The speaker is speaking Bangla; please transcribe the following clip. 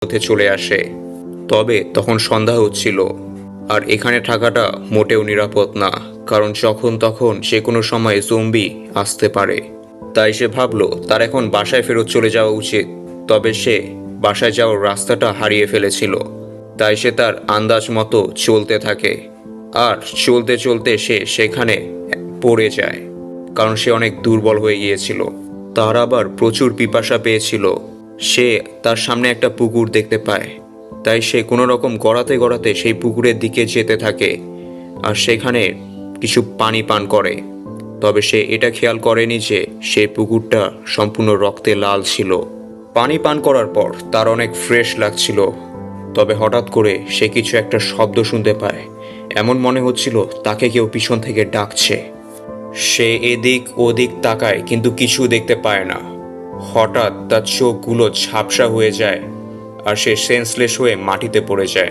মধ্যে চলে আসে। তবে তখন সন্ধ্যা হচ্ছিল, আর এখানে থাকাটা মোটেও নিরাপদ না, কারণ যখন তখন যে কোনো সময় জম্বি আসতে পারে। তাই সে ভাবলো তার এখন বাসায় ফেরত চলে যাওয়া উচিত। তবে সে বাসায় যাওয়ার রাস্তাটা হারিয়ে ফেলেছিল। তাই সে তার আন্দাজ মতো চলতে থাকে, আর চলতে চলতে সে সেখানে পড়ে যায়, কারণ সে অনেক দুর্বল হয়ে গিয়েছিল। তার আবার প্রচুর পিপাসা পেয়েছিল। সে তার সামনে একটা পুকুর দেখতে পায়, তাই সে কোনো রকম গড়াতে গড়াতে সেই পুকুরের দিকে যেতে থাকে, আর সেখানে কিছু পানি পান করে। তবে সে এটা খেয়াল করেনি যে সেই পুকুরটা সম্পূর্ণ রক্তে লাল ছিল। পানি পান করার পর তার অনেক ফ্রেশ লাগছিল। তবে হঠাৎ করে সে কিছু একটা শব্দ শুনতে পায়। এমন মনে হচ্ছিল তাকে কেউ পিছন থেকে ডাকছে। সে এদিক ওদিক তাকায়, কিন্তু কিছু দেখতে পায় না। হঠাৎ তার চোখগুলো ঝাপসা হয়ে যায়, আর সে সেন্সলেস হয়ে মাটিতে পড়ে যায়।